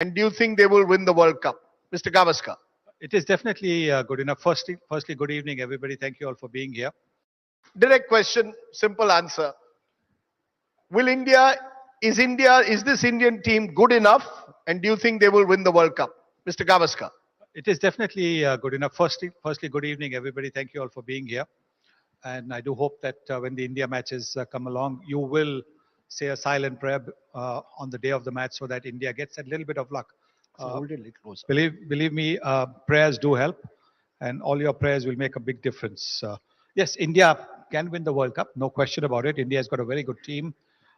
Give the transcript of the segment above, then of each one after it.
And do you think they will win the World Cup? Mr. Gavaskar. It is definitely good enough. Firstly, good evening, everybody. Thank you all for being here. Direct question, simple answer. Will is this Indian team good enough? And do you think they will win the World Cup? Mr. Gavaskar. It is definitely good enough. Firstly, good evening, everybody. Thank you all for being here. And I do hope that when the India matches come along, you will say a silent prayer on the day of the match so that India gets a little bit of luck. Hold it a little closer. Believe me, prayers do help, and all your prayers will make a big difference. Yes, India can win the World Cup, no question about it. India has got a very good team.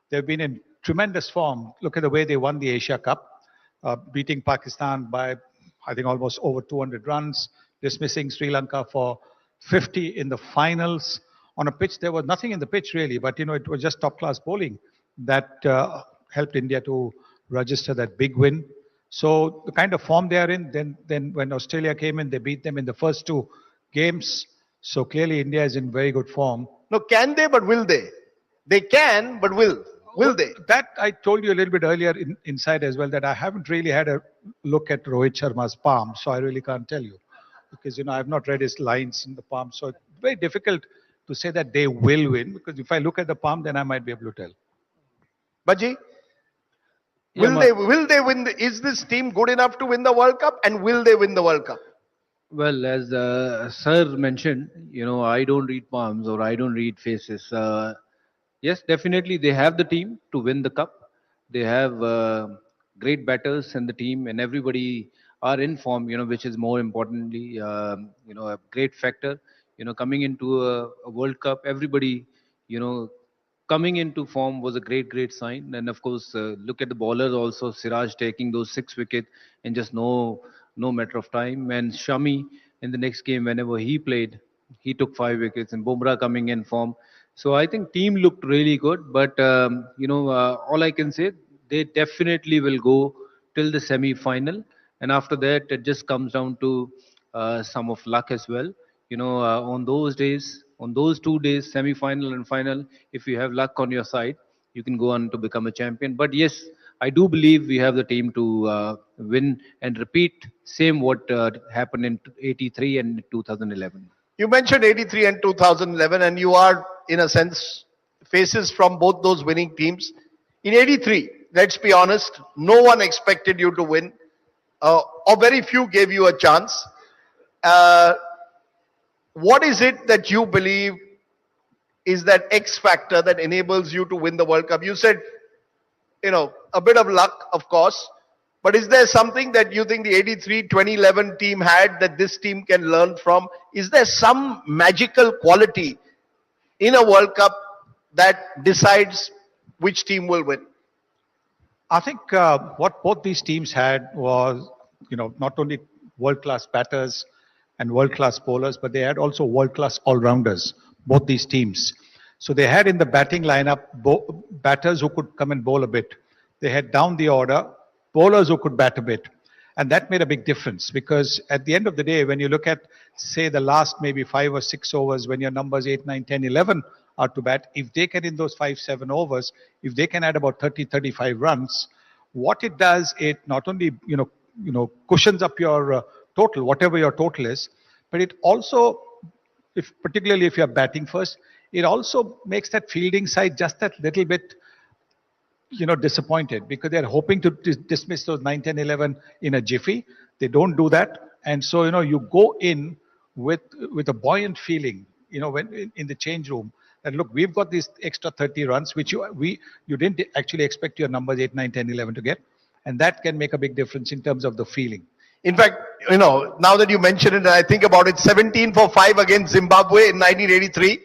They've been in tremendous form. Look at the way they won the Asia Cup, beating Pakistan by, I think, almost over 200 runs, dismissing Sri Lanka for 50 in the finals. On a pitch, there was nothing in the pitch really, but it was just top-class bowling that helped India to register that big win. So the kind of form they are in, then when Australia came in, they beat them in the first two games. So clearly India is in very good form. No, can they, but will they? They can, but will they? That I told you a little bit earlier inside as well, that I haven't really had a look at Rohit Sharma's palm, so I really can't tell you. Because, I have not read his lines in the palm. So it's very difficult to say that they will win, because if I look at the palm, then I might be able to tell. Bhajji? Will they win? Is this team good enough to win the World Cup? And will they win the World Cup? Well, as Sir mentioned, I don't read palms or I don't read faces. Yes, definitely they have the team to win the cup. They have great batters in the team, and everybody are in form, which is more importantly, a great factor. Coming into a World Cup, everybody, coming into form was a great sign. And of course, look at the bowlers also. Siraj taking those 6 wickets in just no matter of time. And Shami in the next game, whenever he played, he took 5 wickets. And Bumrah coming in form. So I think team looked really good. But all I can say, they definitely will go till the semi-final. And after that, it just comes down to some of luck as well. On those days, on those 2 days, semi-final and final, if you have luck on your side, you can go on to become a champion. But yes, I do believe we have the team to win and repeat same what happened in 83 and 2011. You mentioned 83 and 2011, and you are, in a sense, faces from both those winning teams. In 83, let's be honest, no one expected you to win, or very few gave you a chance. What is it that you believe is that X factor that enables you to win the World Cup? You said, a bit of luck, of course, but is there something that you think the 83, 2011 team had that this team can learn from? Is there some magical quality in a World Cup that decides which team will win? I think what both these teams had was, not only world-class batters and world-class bowlers, but they had also world-class all-rounders, both these teams. So they had in the batting lineup batters who could come and bowl a bit. They had down the order bowlers who could bat a bit. And that made a big difference, because at the end of the day, when you look at, say, the last maybe 5 or 6 overs, when your numbers 8, 9, 10, 11 are to bat, if they can in those 5, 7 overs, if they can add about 30, 35 runs, what it does, it not only, cushions up your total, whatever your total is, but it also, particularly if you're batting first, it also makes that fielding side just that little bit, disappointed, because they're hoping to dismiss those 9, 10, 11 in a jiffy. They don't do that. And so, you go in with a buoyant feeling, when in the change room, that look, we've got these extra 30 runs, which you didn't actually expect your numbers 8, 9, 10, 11 to get. And that can make a big difference in terms of the feeling. In fact, now that you mention it and I think about it, 17 for 5 against Zimbabwe in 1983.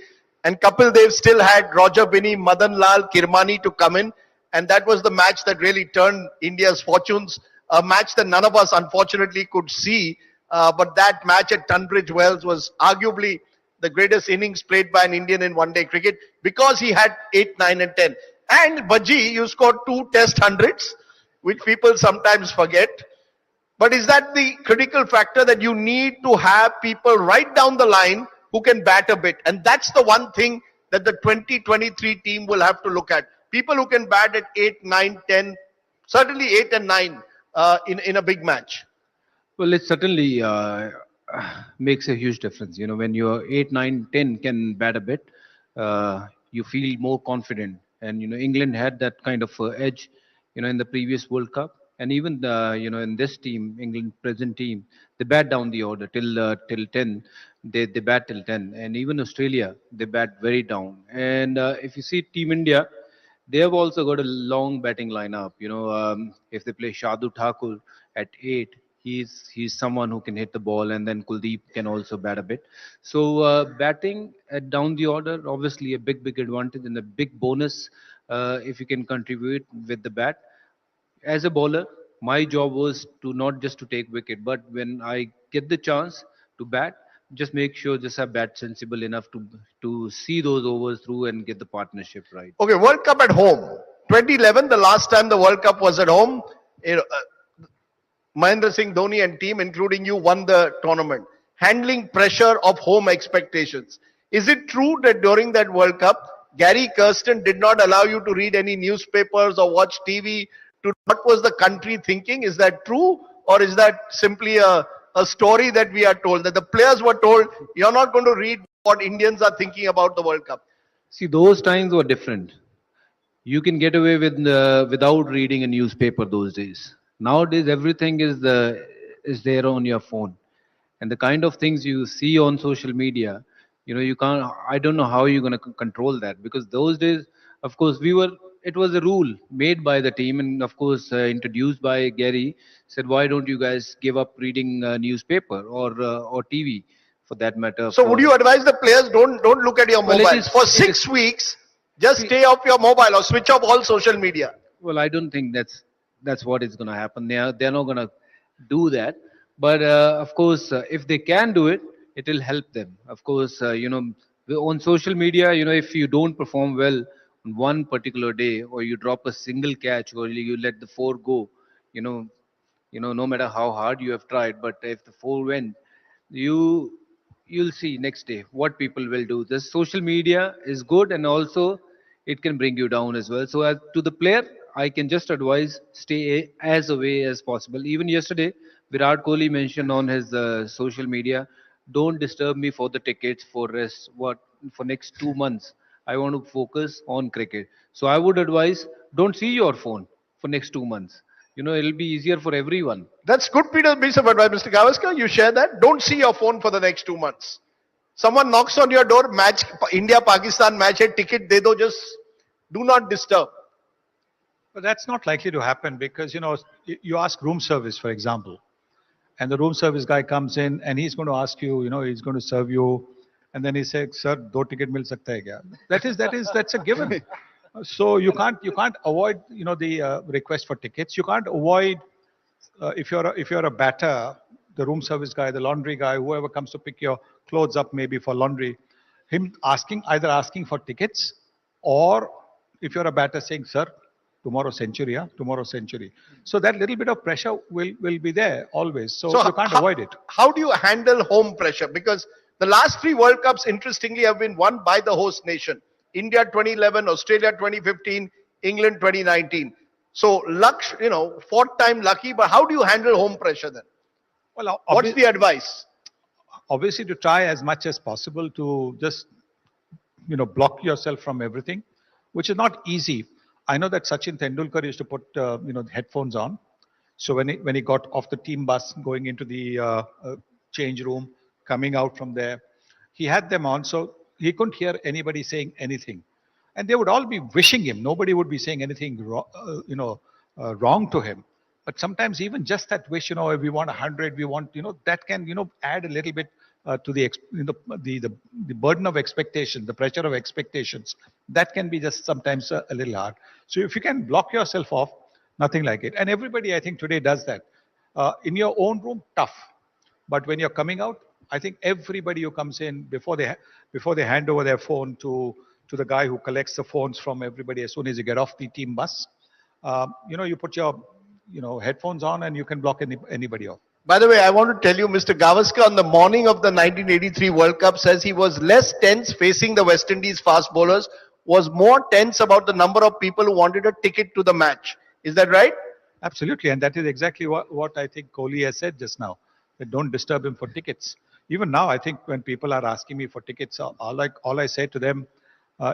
And Kapil Dev still had Roger Binney, Madan Lal, Kirmani to come in. And that was the match that really turned India's fortunes. A match that none of us, unfortunately, could see. But that match at Tunbridge Wells was arguably the greatest innings played by an Indian in one-day cricket, because he had 8, 9 and 10. And Bhajji, you scored 2 test hundreds, which people sometimes forget. But is that the critical factor, that you need to have people right down the line who can bat a bit? And that's the one thing that the 2023 team will have to look at. People who can bat at 8, 9, 10, certainly 8 and 9 in a big match? Well, it certainly makes a huge difference. You know, when you're 8, 9, 10 can bat a bit, you feel more confident. And, you know, England had that kind of edge, you know, in the previous World Cup. And even, you know, in this team, England present team, they bat down the order till 10. They bat till 10. And even Australia, they bat very down. And if you see Team India, they have also got a long batting lineup. You know, if they play Shadu Thakur at 8, he's someone who can hit the ball, and then Kuldeep can also bat a bit. So batting at down the order, obviously a big advantage and a big bonus if you can contribute with the bat. As a bowler, my job was to not just to take wicket, but when I get the chance to bat, just make sure just I bat sensible enough to see those overs through and get the partnership right. Okay, World Cup at home. 2011, the last time the World Cup was at home, you know, Mahendra Singh Dhoni and team, including you, won the tournament. Handling pressure of home expectations. Is it true that during that World Cup, Gary Kirsten did not allow you to read any newspapers or watch TV? To what was the country thinking? Is that true, or is that simply a story that we are told, that the players were told, you're not going to read what Indians are thinking about the World Cup? See, those times were different. You can get away with without reading a newspaper those days. Nowadays, everything is there on your phone, and the kind of things you see on social media, you know, you can't. I don't know how you're going to control that, because those days, of course, we were. It was a rule made by the team, and of course introduced by Gary. Said, why don't you guys give up reading newspaper or TV, for that matter? So would you advise the players, don't look at your Well, it mobiles is- for it 6 weeks? Just See- stay off your mobile or switch off all social media. Well, I don't think that's what is going to happen. They're not going to do that. But of course, if they can do it, it will help them. Of course, you know, on social media, you know, if you don't perform well on one particular day, or you drop a single catch, or you let the four go, you know, no matter how hard you have tried, but if the four went, you you'll see next day what people will do. The social media is good, and also it can bring you down as well. So as to the player, I can just advise stay as away as possible. Even yesterday, Virat Kohli mentioned on his social media, don't disturb me for the tickets for rest. What for next 2 months? I want to focus on cricket. So I would advise don't see your phone for next 2 months. You know, it'll be easier for everyone. That's good piece of advice, Mr. Gavaskar. You share that. Don't see your phone for the next 2 months. Someone knocks on your door, match, India-Pakistan match, a ticket, they do, just do not disturb. But that's not likely to happen because, you know, you ask room service, for example, and the room service guy comes in and he's going to ask you, you know, he's going to serve you. And then he says, sir, do ticket mil sakta hai kya? That's a given. So you can't avoid, you know, the request for tickets. You can't avoid, if you're a batter, the room service guy, the laundry guy, whoever comes to pick your clothes up maybe for laundry, him either asking for tickets, or if you're a batter saying, sir, tomorrow century, yeah? Tomorrow century. So that little bit of pressure will be there always. So you can't avoid it. How do you handle home pressure? Because the last 3 World Cups, interestingly, have been won by the host nation. India 2011, Australia 2015, England 2019. So luck, you know, 4th time lucky, but how do you handle home pressure then? Well, What's the advice? obviously to try as much as possible to just, you know, block yourself from everything, which is not easy. I know that Sachin Tendulkar used to put, you know, headphones on. So when he got off the team bus, going into the change room, coming out from there, he had them on, so he couldn't hear anybody saying anything. And they would all be wishing him. Nobody would be saying anything, wrong to him. But sometimes even just that wish, you know, if we want 100, we want, you know, that can, you know, add a little bit to the burden of expectation, the pressure of expectations. That can be just sometimes a little hard. So if you can block yourself off, nothing like it. And everybody, I think, today does that. In your own room, tough. But when you're coming out, I think everybody who comes in before they hand over their phone to the guy who collects the phones from everybody as soon as you get off the team bus, you know, you put your, you know, headphones on and you can block anybody off. By the way, I want to tell you, Mr. Gavaskar, on the morning of the 1983 World Cup, says he was less tense facing the West Indies fast bowlers, was more tense about the number of people who wanted a ticket to the match. Is that right? Absolutely, and that is exactly what I think Kohli has said just now. That don't disturb him for tickets. Even now, I think when people are asking me for tickets, all I say to them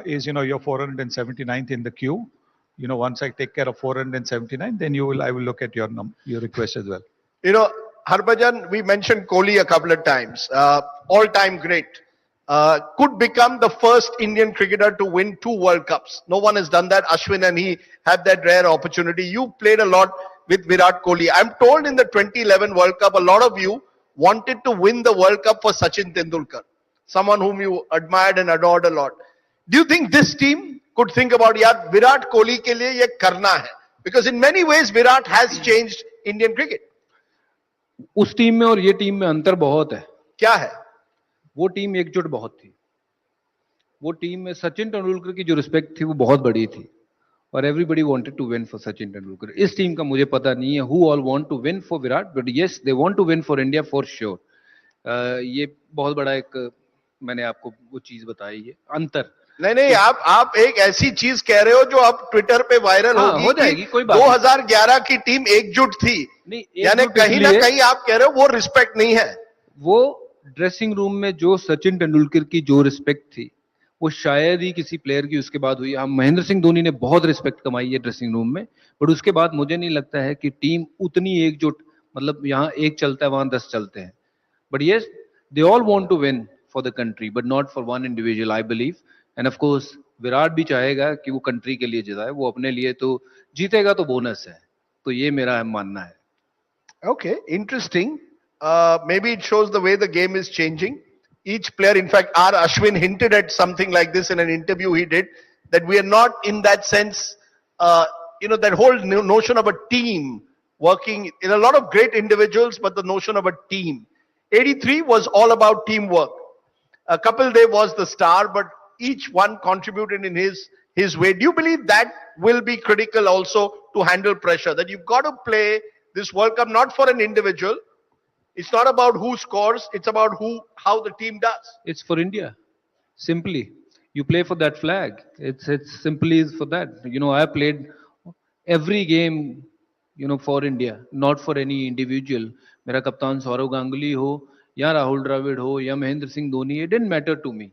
is, you're 479th in the queue. Once I take care of 479, then I will look at your request as well. You know, Harbhajan, we mentioned Kohli a couple of times. All-time great. Could become the first Indian cricketer to win 2 World Cups. No one has done that. Ashwin and he had that rare opportunity. You played a lot with Virat Kohli. I'm told in the 2011 World Cup, a lot of you wanted to win the World Cup for Sachin Tendulkar, someone whom you admired and adored a lot. Do you think this team could think about, yaar, Virat Kohli ke liye ye karna hai? Because in many ways, Virat has changed Indian cricket. उस team में और ये team में अंतर बहुत है. क्या है? वो टीम एकजुट बहुत थी. वो टीम में सचिन तेंदुलकर की जो रिस्पेक्ट थी वो बहुत बड़ी थी और everybody wanted to win for Sachin Tendulkar. इस टीम का मुझे पता नहीं है who all want to win for Virat, but yes they want to win for India for sure. ये बहुत बड़ा एक मैंने आपको वो चीज बताई है अंतर. नहीं, आप एक ऐसी चीज कह रहे हो जो अब ट्विटर पे वायरल होगी, हो जाएगी, कोई बात 2011 की टीम एकजुट थी. यानी कहीं ना कहीं आप कह रहे हो वो रिस्पेक्ट नहीं है. वो ड्रेसिंग रूम में जो सचिन तेंदुलकर की जो रिस्पेक्ट थी वो शायद ही किसी प्लेयर की उसके बाद हुई. हम महेंद्र सिंह धोनी ने बहुत रिस्पेक्ट कमाई है ड्रेसिंग रूम में, बट उसके बाद मुझे नहीं लगता है कि टीम उतनी एकजुट, मतलब यहाँ एक चलता है वहां 10 चलते हैं. But yes they all want to win for the country but not for one individual I believe. And of course Virat भी चाहेगा कि वो कंट्री के लिए जिताए, वो अपने लिए तो जीतेगा तो बोनस है. तो ये मेरा मानना है. Okay, interesting. Maybe it shows the way the game is changing. Each player, in fact, R. Ashwin hinted at something like this in an interview he did, that we are not in that sense, that whole notion of a team working in a lot of great individuals, but the notion of a team. 83 was all about teamwork. Kapil Dev was the star, but each one contributed in his way. Do you believe that will be critical also to handle pressure? That you've got to play this World Cup not for an individual. It's not about who scores. It's about how the team does. It's for India. Simply, you play for that flag. It's simply for that. I played every game, for India, not for any individual. मेरा कप्तान सौरव गांगुली हो या राहुल द्रविड़ हो या Mahendra Singh Dhoni, it didn't matter to me.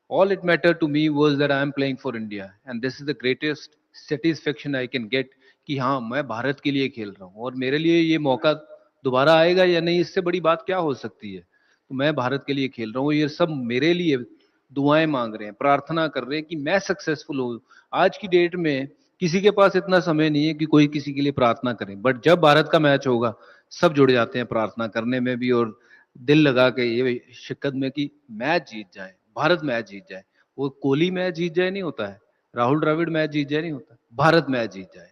All it mattered to me was that I am playing for India, and this is the greatest satisfaction I can get कि हाँ मैं भारत के लिए खेल रहा हूँ और मेरे लिए ये मौका दोबारा आएगा या नहीं, इससे बड़ी बात क्या हो सकती है. तो मैं भारत के लिए खेल रहा हूँ, ये सब मेरे लिए दुआएं मांग रहे हैं, प्रार्थना कर रहे हैं कि मैं सक्सेसफुल हूँ. आज की डेट में किसी के पास इतना समय नहीं है कि कोई किसी के लिए प्रार्थना करे, बट जब भारत का मैच होगा सब जुड़ जाते हैं प्रार्थना करने में भी और दिल लगा के ये शिक्कत में कि मैच जीत जाए, भारत मैच जीत जाए. वो कोहली मैच जीत जाए नहीं होता है, राहुल द्रविड़ मैच जीत जाए नहीं होता, भारत मैच जीत जाए.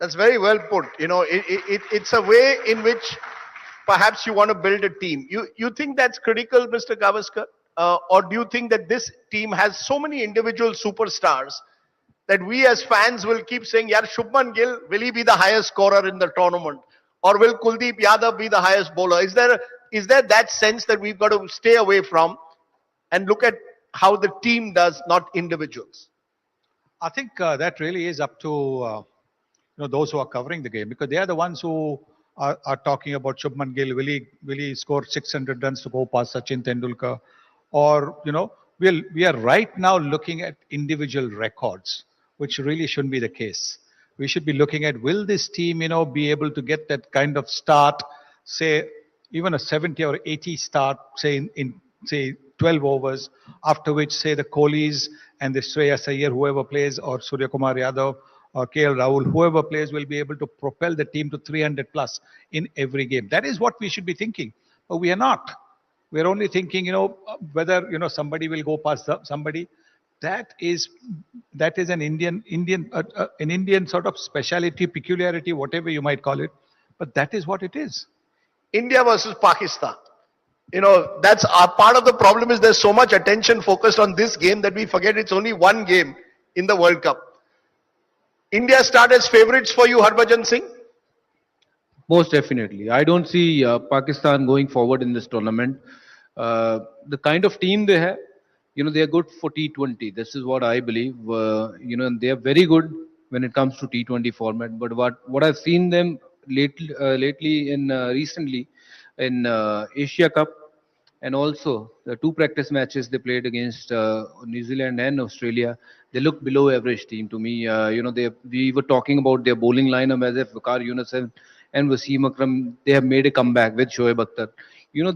That's very well put. It's a way in which perhaps you want to build a team. You think that's critical, Mr. Gavaskar? Or do you think that this team has so many individual superstars that we as fans will keep saying, yaar, Shubman Gill, will he be the highest scorer in the tournament? Or will Kuldeep Yadav be the highest bowler? Is there that sense that we've got to stay away from and look at how the team does, not individuals? I think that really is up to those who are covering the game, because they are the ones who are talking about Shubman Gill. Will he score 600 runs to go past Sachin Tendulkar? Or we are right now looking at individual records, which really shouldn't be the case. We should be looking at, will this team be able to get that kind of start, say even a 70 or 80 start, say in 12 overs, after which, say, the Kohlis and the Shreyas Iyer, whoever plays, or Surya Kumar Yadav or KL Rahul, whoever plays, will be able to propel the team to 300 plus in every game. That is what we should be thinking. But we are not. We're only thinking, whether, somebody will go past somebody. That is an Indian sort of speciality, peculiarity, whatever you might call it. But that is what it is. India versus Pakistan. That's part of the problem, is there's so much attention focused on this game that we forget it's only one game in the World Cup. India start as favorites for you, Harbhajan Singh? Most definitely. I don't see Pakistan going forward in this tournament. The kind of team they have, they are good for T20. This is what I believe. And they are very good when it comes to T20 format. But what I've seen them lately in recently in Asia Cup, and also the two practice matches they played against New Zealand and Australia, they look below average team to me. We were talking about their bowling lineup as if Waqar Yunus and Wasim Akram, they have made a comeback with Shoaib Akhtar. You know,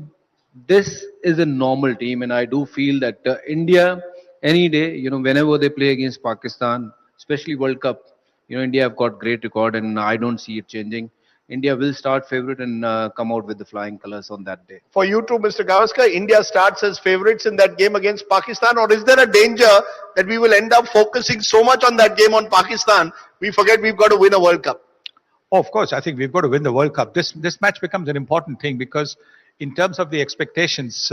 this is a normal team, and I do feel that India, any day, whenever they play against Pakistan, especially World Cup, India have got great record, and I don't see it changing. India will start favorite and come out with the flying colors on that day. For you too, Mr. Gavaskar, India starts as favorites in that game against Pakistan, or is there a danger that we will end up focusing so much on that game on Pakistan, we forget we've got to win a World Cup? Oh, of course, I think we've got to win the World Cup. This match becomes an important thing because in terms of the expectations,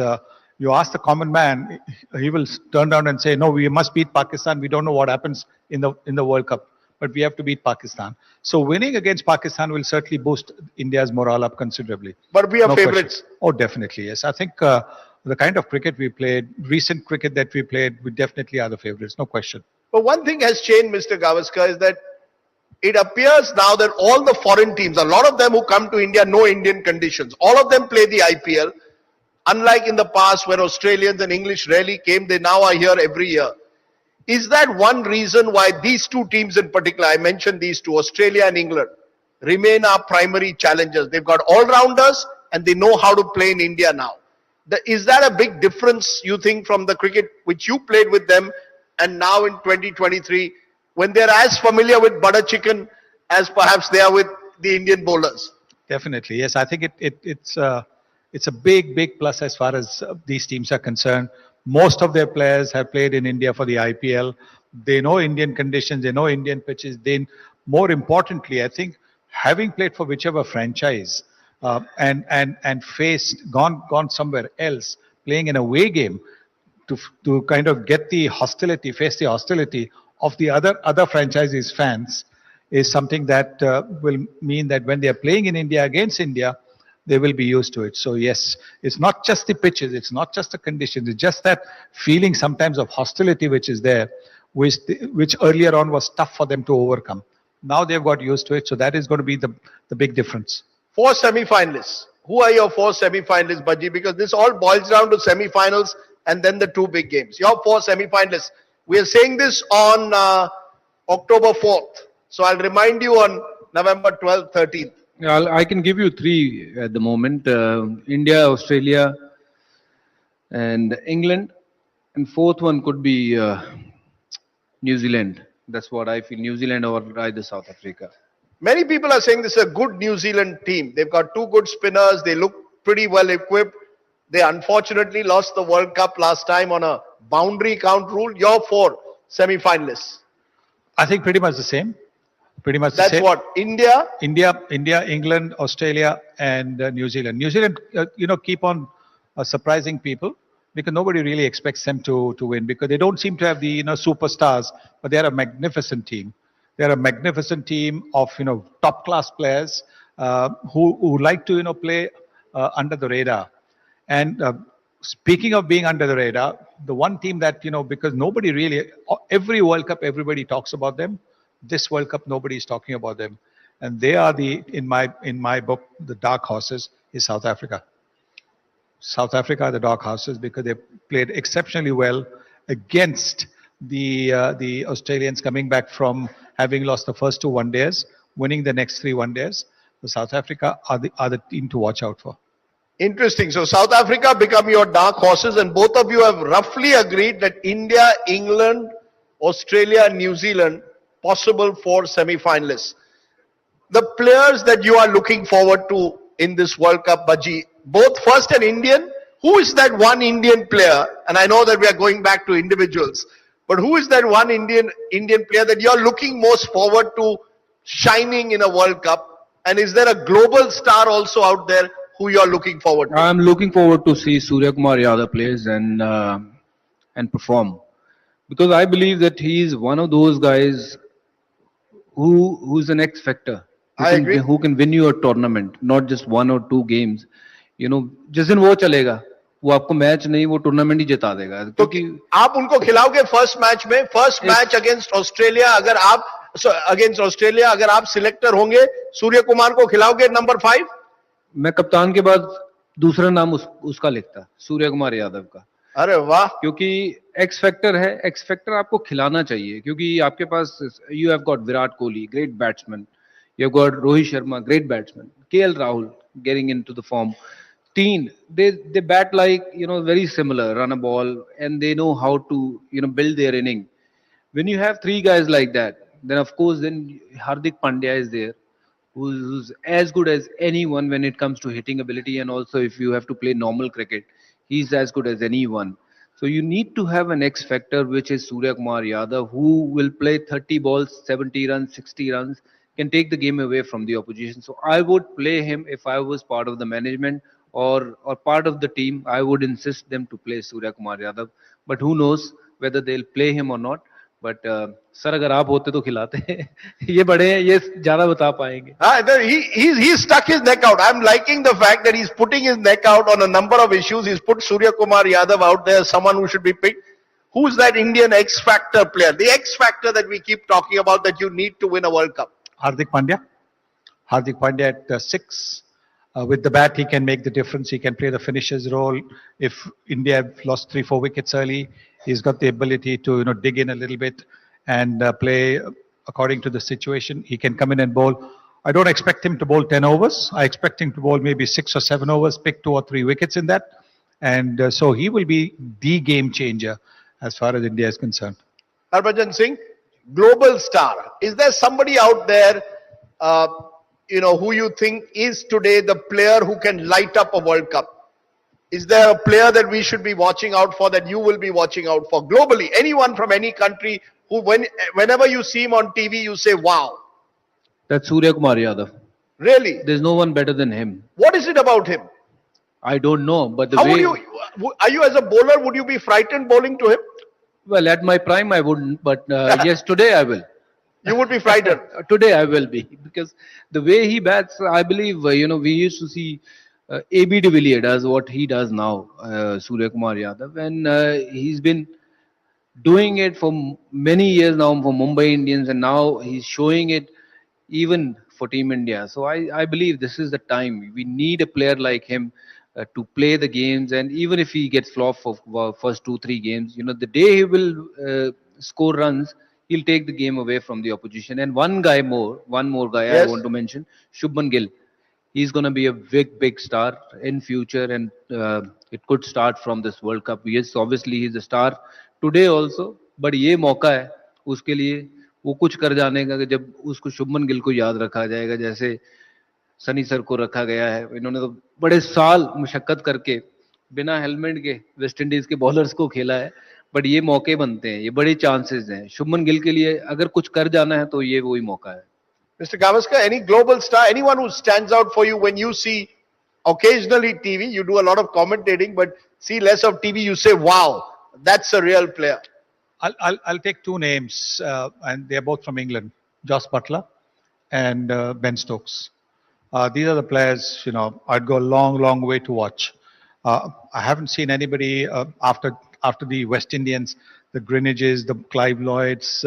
you ask the common man, he will turn down and say, no, we must beat Pakistan. We don't know what happens in the World Cup, but we have to beat Pakistan. So winning against Pakistan will certainly boost India's morale up considerably. But we are No favorites. question. Oh, definitely, yes. I think the kind of cricket we played, recent cricket that we played, we definitely are the favorites, no question. But one thing has changed, Mr. Gavaskar, is that it appears now that all the foreign teams, a lot of them who come to India know Indian conditions. All of them play the IPL. Unlike in the past where Australians and English rarely came, they now are here every year. Is that one reason why these two teams in particular, I mentioned these two, Australia and England, remain our primary challengers? They've got all-rounders and they know how to play in India now. Is that a big difference, you think, from the cricket which you played with them and now in 2023, when they're as familiar with butter chicken as perhaps they are with the Indian bowlers? Definitely, yes. I think it's a big plus as far as these teams are concerned. Most of their players have played in India for the IPL. They know Indian conditions. They know Indian pitches. More importantly, I think having played for whichever franchise and gone somewhere else, playing an away game to kind of get the hostility, face the hostility of the other franchises' fans is something that will mean that when they are playing in India against India, they will be used to it. So yes, it's not just the pitches, it's not just the conditions, it's just that feeling sometimes of hostility which is there, which earlier on was tough for them to overcome. Now they've got used to it, so that is going to be the big difference. 4 semi-finalists. Who are your 4 semi-finalists, Bhajji? Because this all boils down to semi-finals and then the 2 big games. Your 4 semi-finalists. We are saying this on October 4th. So I'll remind you on November 12th, 13th. Yeah, I can give you 3 at the moment. India, Australia, and England. And 4th one could be New Zealand. That's what I feel. New Zealand or either South Africa. Many people are saying this is a good New Zealand team. They've got 2 good spinners. They look pretty well equipped. They unfortunately lost the World Cup last time on a boundary count rule. Your 4 semi-finalists. I think pretty much the same. That's the same. what? India, England, Australia, and New Zealand. New Zealand, keep on surprising people because nobody really expects them to win because they don't seem to have the superstars, but they're a magnificent team. They're a magnificent team of top class players who like to play under the radar. And speaking of being under the radar, the one team that because nobody really, every World Cup everybody talks about them. This World Cup, nobody is talking about them, and they are in my book, the dark horses is South Africa. South Africa are the dark horses because they played exceptionally well against the Australians coming back from having lost the first 2 one-days, winning the next 3 one-days. So South Africa are the team to watch out for. Interesting. So South Africa become your dark horses, and both of you have roughly agreed that India, England, Australia, and New Zealand possible 4 semi-finalists. The players that you are looking forward to in this World Cup, Bhajji, both first an Indian. Who is that one Indian player? And I know that we are going back to individuals, but who is that one Indian player that you're looking most forward to shining in a World Cup? And is there a global star also out there who you're looking forward to? I'm looking forward to see Surya Kumar Yadav plays and perform, because I believe that he is one of those guys who's an X factor. Who can win you a tournament, not just 1 or 2 games. जिस दिन वो चलेगा, वो आपको match नहीं, वो tournament ही जिता देगा. क्योंकि आप उनको खिलाओगे फर्स्ट मैच अगेंस्ट ऑस्ट्रेलिया. अगर आप so against Australia, अगर आप सिलेक्टर होंगे, सूर्य कुमार को खिलाओगे नंबर 5? मैं कप्तान के बाद दूसरा नाम उसका लिखता, सूर्य कुमार यादव का, अरे वाह, क्योंकि एक्स फैक्टर है, एक्स फैक्टर आपको खिलाना चाहिए, क्योंकि आपके पास you have got Virat Kohli, great batsman, you have got Rohit Sharma, great batsman, KL Rahul getting into the form. Teen, they bat like, very similar, run a ball, and they know how to, build their inning. When you have three guys like that, then of course then Hardik Pandya is there, who's as good as anyone when it comes to hitting ability, and also if you have to play normal cricket, he's as good as anyone. So you need to have an X factor, which is Surya Kumar Yadav, who will play 30 balls, 70 runs, 60 runs, can take the game away from the opposition. So I would play him if I was part of the management or part of the team. I would insist them to play Surya Kumar Yadav. But who knows whether they'll play him or not. But sir अगर आप होते तो खिलाते ये बड़े हैं, ये ज्यादा बता पाएंगे. He stuck his neck out. I'm liking the fact that he's putting his neck out on a number of issues. He's put Surya Kumar Yadav out there, someone who should be picked. Who's that Indian X Factor player? The X Factor that we keep talking about, that you need to win a World Cup. Hardik Pandya. Hardik Pandya at 6. With the bat, he can make the difference. He can play the finisher's role. If India have lost 3-4 wickets early, he's got the ability to dig in a little bit and play according to the situation. He can come in and bowl. I don't expect him to bowl 10 overs. I expect him to bowl maybe 6 or 7 overs, pick 2 or 3 wickets in that. And so he will be the game changer as far as India is concerned. Harbhajan Singh, global star. Is there somebody out there, who you think is today the player who can light up a World Cup? Is there a player that we should be watching out for, that you will be watching out for globally? Anyone from any country who, whenever you see him on TV, you say, wow. That's Surya Kumar Yadav. Really? There's no one better than him. What is it about him? I don't know, but the How way... are you as a bowler, would you be frightened bowling to him? Well, at my prime, I wouldn't, but yes, today I will. You would be frightened. Today I will be, because the way he bats, I believe, we used to see AB de Villiers does what he does now, Surya Kumar Yadav, and he's been doing it for many years now for Mumbai Indians, and now he's showing it even for Team India. So I believe this is the time. We need a player like him to play the games, and even if he gets flopped for first 2-3 games, the day he will score runs, he'll take the game away from the opposition. And one more guy Yes. I want to mention, Shubman Gill. He's going to be a big star in future, and it could start from this World Cup. Yes, obviously he's a star today also, but ये मौका है उसके लिए वो कुछ कर जाने का, कि जब उसको शुभमन गिल को याद रखा जाएगा, जैसे सनी सर को रखा गया है. इन्होंने तो बड़े साल मुशक्कत करके बिना हेलमेट के वेस्ट इंडीज के बॉलर्स को खेला है, बट ये मौके बनते हैं, ये बड़े चांसेस हैं. शुभमन गिल के लिए अगर कुछ कर जाना है तो ये वही मौका है. Mr. Gavaskar, any global star, anyone who stands out for you when you see occasionally TV, you do a lot of commentating, but see less of TV, you say, wow, that's a real player. I'll take 2 names, and they're both from England: Joss Butler and Ben Stokes. These are the players, I'd go a long way to watch. I haven't seen anybody after the West Indians, the Greenwiches, the Clive Lloyds,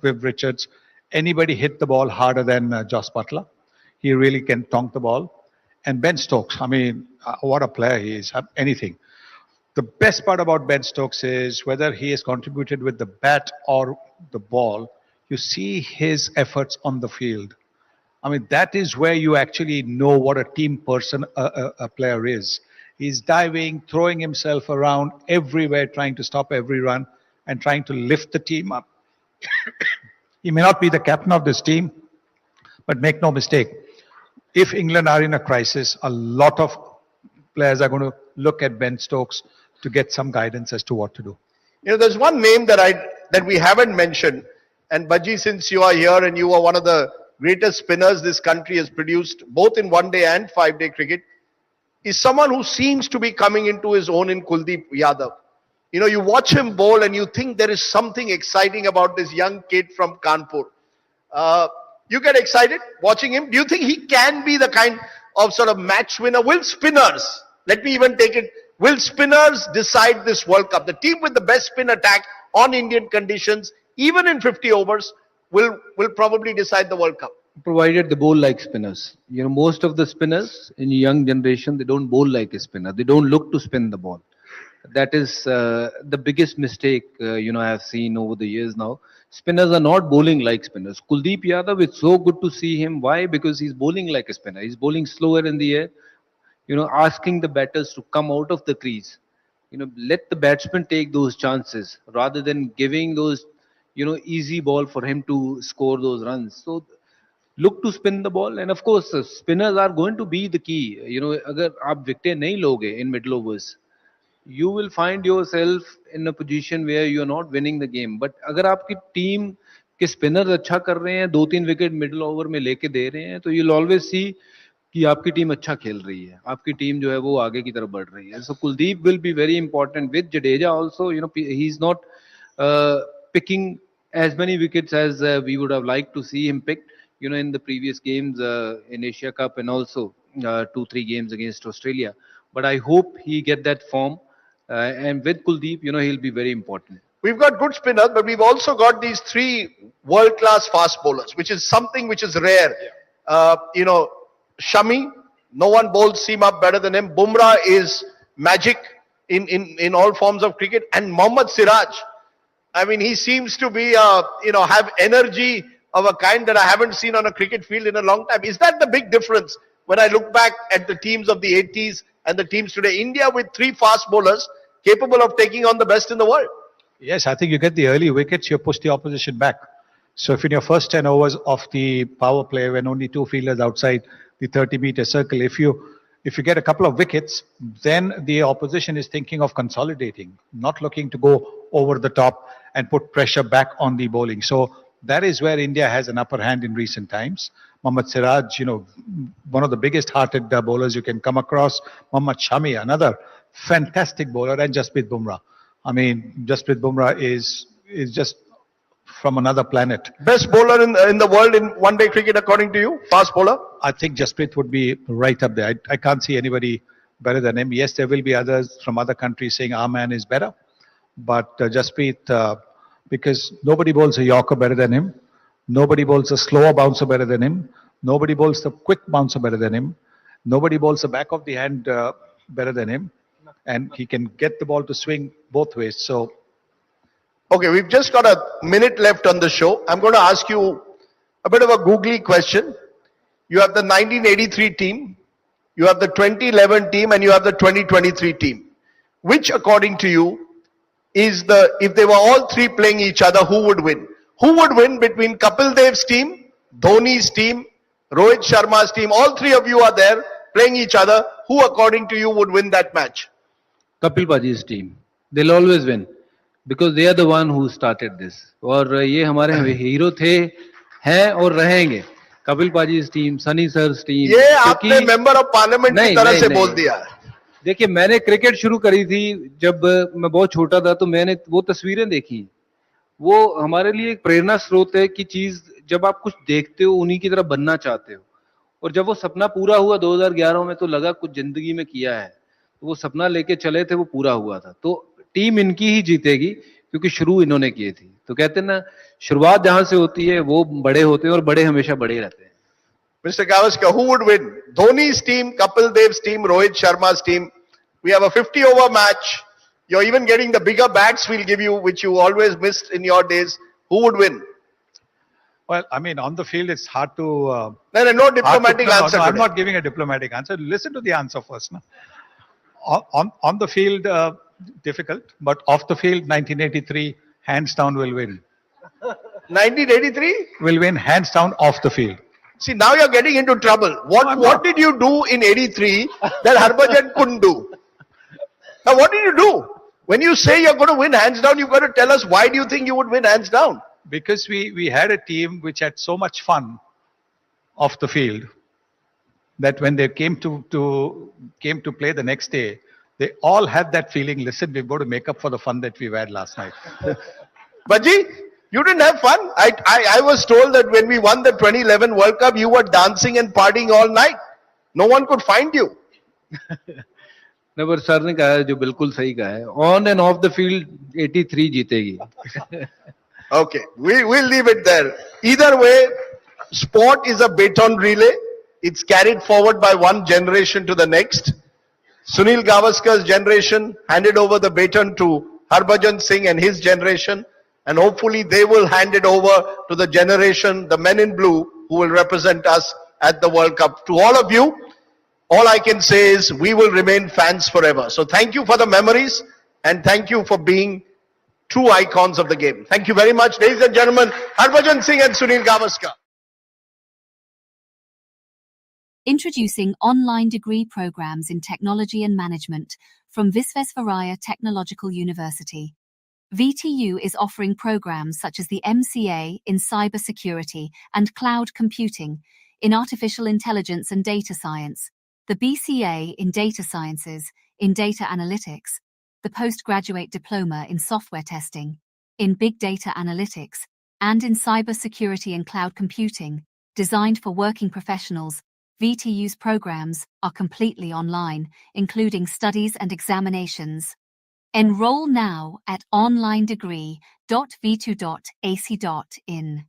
Viv Richards, anybody hit the ball harder than Joss Butler. He really can tonk the ball. And Ben Stokes, I mean, what a player he is, anything. The best part about Ben Stokes is whether he has contributed with the bat or the ball, you see his efforts on the field. I mean, that is where you actually know what a team person a player is. He's diving, throwing himself around everywhere, trying to stop every run and trying to lift the team up. He may not be the captain of this team, but make no mistake, if England are in a crisis, a lot of players are going to look at Ben Stokes to get some guidance as to what to do. There's one name that we haven't mentioned, and Bhajji, since you are here and you are one of the greatest spinners this country has produced, both in one-day and 5-day cricket, is someone who seems to be coming into his own in Kuldeep Yadav. You watch him bowl and you think there is something exciting about this young kid from Kanpur. You get excited watching him. Do you think he can be the kind of sort of match winner? Will spinners, let me even take it, will spinners decide this World Cup? The team with the best spin attack on Indian conditions, even in 50 overs, will probably decide the World Cup. Provided they bowl like spinners. You know, most of the spinners in young generation, they don't bowl like a spinner. They don't look to spin the ball. That is the biggest mistake, I have seen over the years now. Spinners are not bowling like spinners. Kuldeep Yadav, it's so good to see him. Why? Because he's bowling like a spinner. He's bowling slower in the air, asking the batters to come out of the crease. Let the batsman take those chances rather than giving those, easy ball for him to score those runs. So look to spin the ball, and of course, spinners are going to be the key. अगर आप विकेटें नहीं लोगे in middle overs, you will find yourself in a position where you are not winning the game. But अगर आपकी team के spinners अच्छा कर रहे हैं, 2-3 विकेट मिडिल ओवर में लेके दे रहे हैं, तो you'll always see कि आपकी टीम अच्छा खेल रही है, आपकी टीम जो है वो आगे की तरफ बढ़ रही है. So Kuldeep will be very important with Jadeja also. He's not picking as many wickets as we would have liked to see him pick. In the previous games in Asia Cup and also 2-3 games against Australia. But I hope he get that form. And with Kuldeep, he'll be very important. We've got good spinners, but we've also got these 3 world-class fast bowlers, which is something which is rare. Shami, no one bowls seam up better than him. Bumrah is magic in all forms of cricket. And Mohammad Siraj, I mean, he seems to be, have energy of a kind that I haven't seen on a cricket field in a long time. Is that the big difference when I look back at the teams of the 80s and the teams today? India with 3 fast bowlers capable of taking on the best in the world. Yes, I think you get the early wickets, you push the opposition back. So if in your first 10 overs of the power play, when only 2 fielders outside the 30-meter circle, if you get a couple of wickets, then the opposition is thinking of consolidating, not looking to go over the top and put pressure back on the bowling. So that is where India has an upper hand in recent times. Mohammad Siraj, one of the biggest hearted bowlers you can come across. Mohammad Shami, another fantastic bowler, and Jasprit Bumrah. I mean, Jasprit Bumrah is just from another planet. Best bowler in the world in one-day cricket, according to you? Fast bowler? I think Jasprit would be right up there. I can't see anybody better than him. Yes, there will be others from other countries saying our man is better. But Jasprit, because nobody bowls a Yorker better than him. Nobody bowls a slower bouncer better than him. Nobody bowls the quick bouncer better than him. Nobody bowls the back of the hand better than him. And he can get the ball to swing both ways. So, okay, we've just got a minute left on the show. I'm going to ask you a bit of a googly question. You have the 1983 team, you have the 2011 team, and you have the 2023 team. Which, according to you, is if they were all 3 playing each other, who would win? Who would win between Kapil Dev's team, Dhoni's team, Rohit Sharma's team? All 3 of you are there playing each other. Who, according to you, would win that match? Kapil Bhajji's team. They'll always win because they are the one who started this. और ये हमारे hero थे, हैं और रहेंगे. Kapil Bhajji's team, Sunny sir's team. ये आपने member of parliament की तरह से बोल दिया. देखिए, मैंने क्रिकेट शुरू करी थी जब मैं बहुत छोटा था, तो मैंने वो तस्वीरें देखी. वो हमारे लिए एक प्रेरणा स्रोत है कि चीज जब आप कुछ देखते हो उन्हीं की तरह बनना चाहते हो. और जब वो सपना पूरा हुआ 2011 में, तो लगा कुछ जिंदगी में किया है. तो वो सपना लेके चले थे, वो पूरा हुआ था. तो टीम इनकी ही जीतेगी क्योंकि शुरू इन्होंने किए थी. तो कहते हैं ना, शुरुआत जहां से होती है वो बड़े होते हैं और बड़े हमेशा बड़े रहते हैं. Mr. Gavaskar, who would win? Dhoni's team, Kapil Dev's team, Rohit Sharma's team. We have a 50-over match. You're even getting the bigger bats we'll give you, which you always missed in your days. Who would win? well, I mean, on the field, it's hard to... No diplomatic answer. No, I'm not giving a diplomatic answer. Listen to the answer first. No? On the field, difficult. But off the field, 1983, hands down will win. 1983? Will win hands down off the field. See, now you're getting into trouble. What did you do in 83 that Harbhajan couldn't do? Now, what did you do? When you say you're going to win hands down, you've got to tell us why do you think you would win hands down? Because we had a team which had so much fun off the field that when they came to play the next day, they all had that feeling, listen, we've got to make up for the fun that we had last night. Bhajji, you didn't have fun? I was told that when we won the 2011 World Cup, you were dancing and partying all night. No one could find you. नहीं, पर sir ने कहा है जो बिल्कुल सही कहा है, on end of the field 83 जीतेगी. Okay, we'll leave it there. Either way, sport is a baton relay. It's carried forward by one generation to the next. Sunil Gavaskar's generation handed over the baton to Harbhajan Singh and his generation, and hopefully they will hand it over to the generation, the men in blue, who will represent us at the World Cup. To all of you, all I can say is we will remain fans forever. So thank you for the memories and thank you for being true icons of the game. Thank you very much, ladies and gentlemen. Harbhajan Singh and Sunil Gavaskar. Introducing online degree programs in technology and management from Visvesvaraya Technological University. VTU is offering programs such as the MCA in cybersecurity and cloud computing, in artificial intelligence and data science, the BCA in data sciences, in data analytics, the postgraduate diploma in software testing, in big data analytics, and in cybersecurity and cloud computing, designed for working professionals. VTU's programs are completely online, including studies and examinations. Enroll now at onlinedegree.v2.ac.in.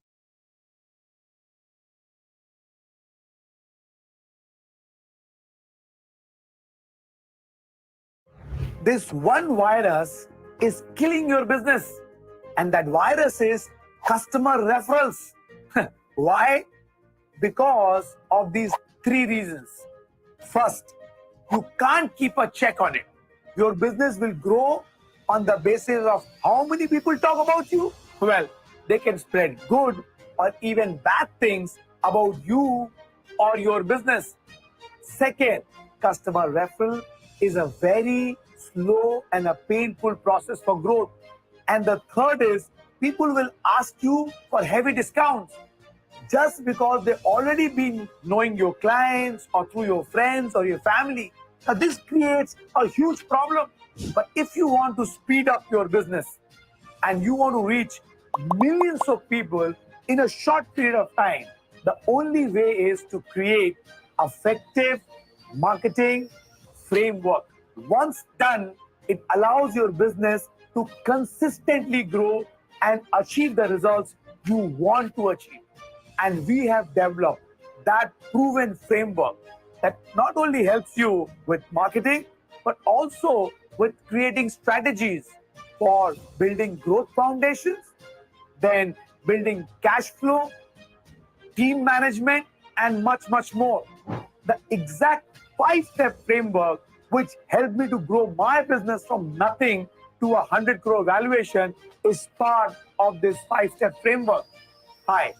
This one virus is killing your business, and that virus is customer referrals. Why? Because of these three reasons. First, you can't keep a check on it. Your business will grow on the basis of how many people talk about you. Well, they can spread good or even bad things about you or your business. Second, customer referral is a very slow and a painful process for growth. And the third is people will ask you for heavy discounts just because they already been knowing your clients or through your friends or your family. Now this creates a huge problem. But if you want to speed up your business and you want to reach millions of people in a short period of time, the only way is to create effective marketing framework. Once done, it allows your business to consistently grow and achieve the results you want to achieve. And we have developed that proven framework that not only helps you with marketing, but also with creating strategies for building growth foundations, then building cash flow, team management, and much, much more. The exact 5-step framework which helped me to grow my business from nothing to 100 crore valuation is part of this 5-step framework. Hi,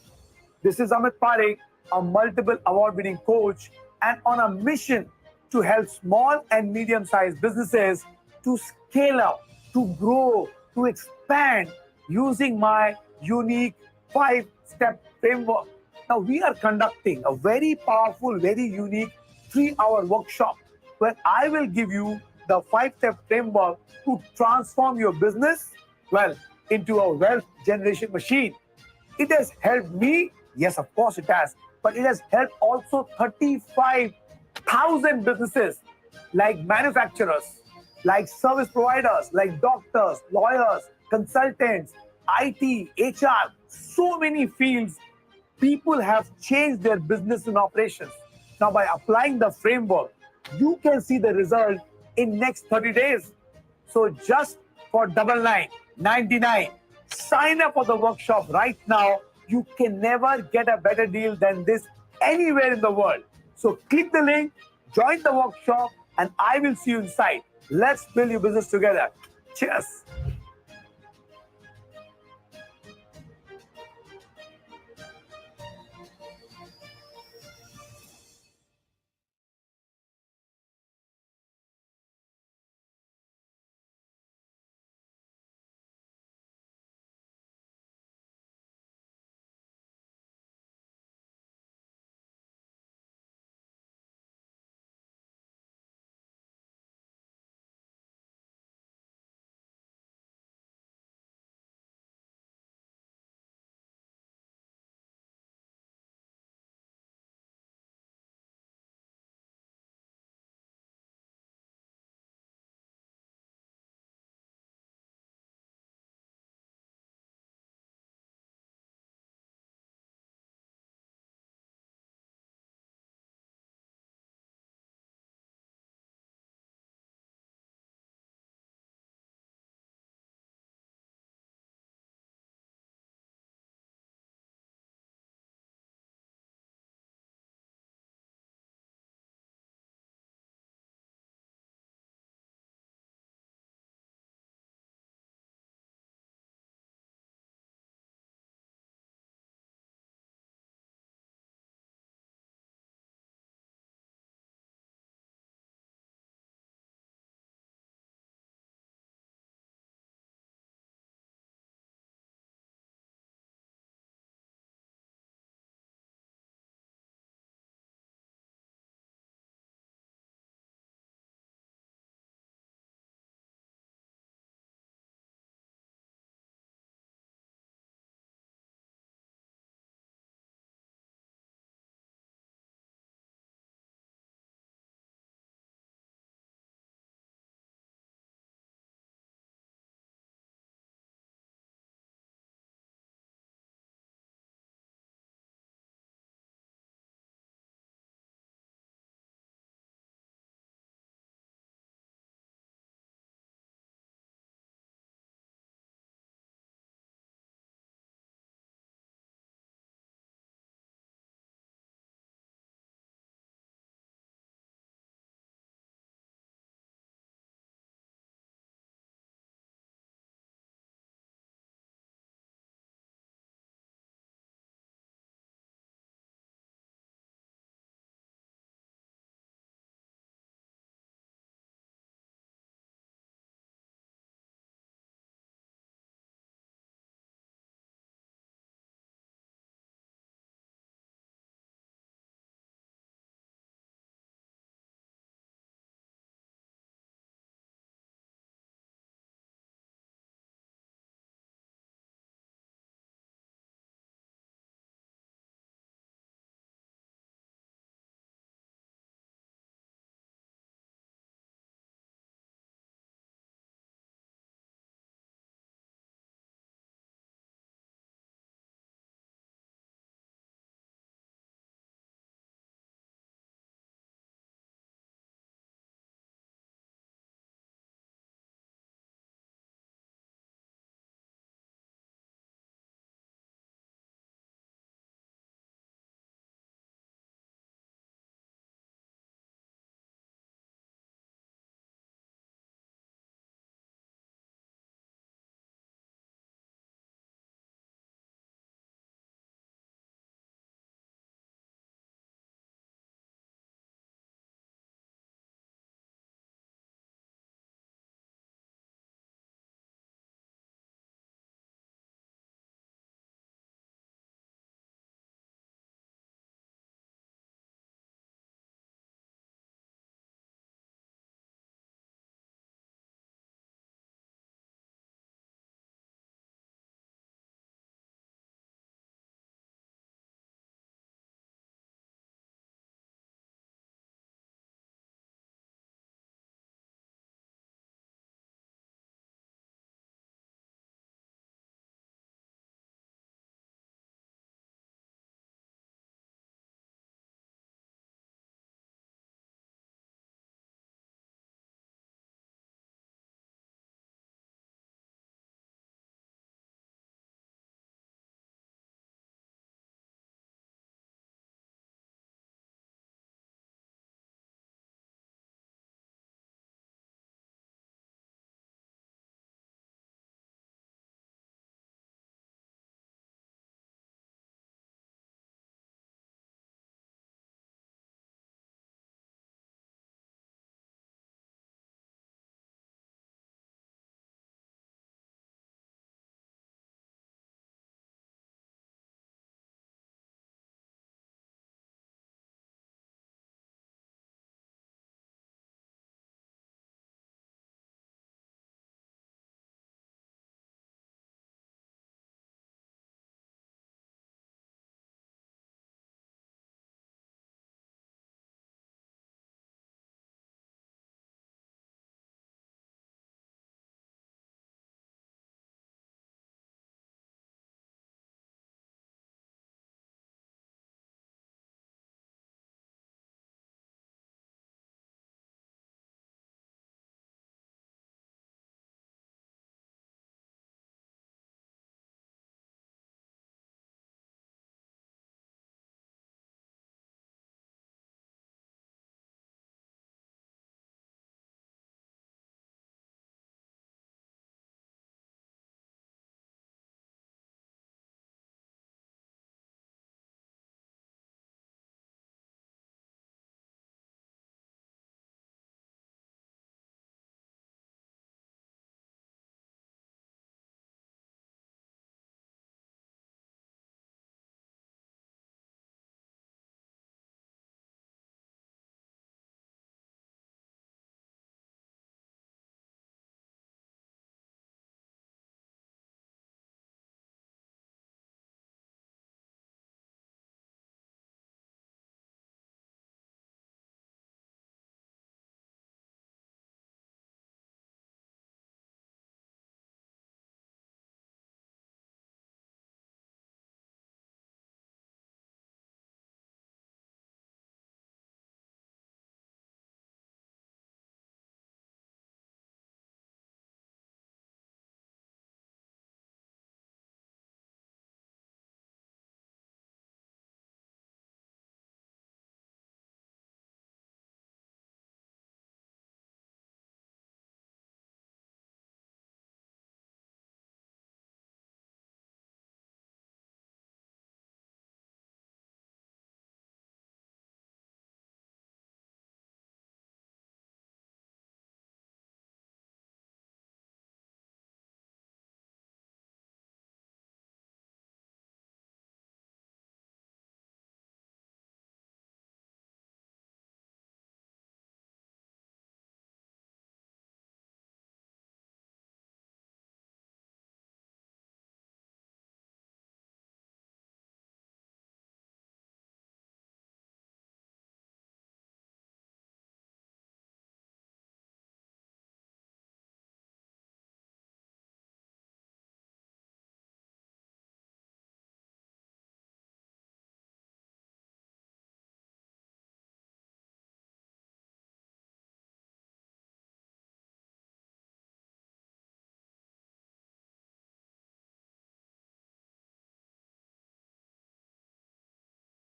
this is Amit Parekh, a multiple award-winning coach and on a mission to help small and medium-sized businesses to scale up, to grow, to expand using my unique 5-step framework. Now, we are conducting a very powerful, very unique 3-hour workshop where I will give you the 5-step framework to transform your business, well, into a wealth generation machine. It has helped me, yes, of course it has, but it has helped also 35,000 businesses like manufacturers, like service providers, like doctors, lawyers, consultants, IT, HR, so many fields. People have changed their business and operations. Now, by applying the framework, you can see the result in next 30 days. So just for $99.99, sign up for the workshop right now. You can never get a better deal than this anywhere in the world. So click the link, join the workshop, and I will see you inside. Let's build your business together. Cheers.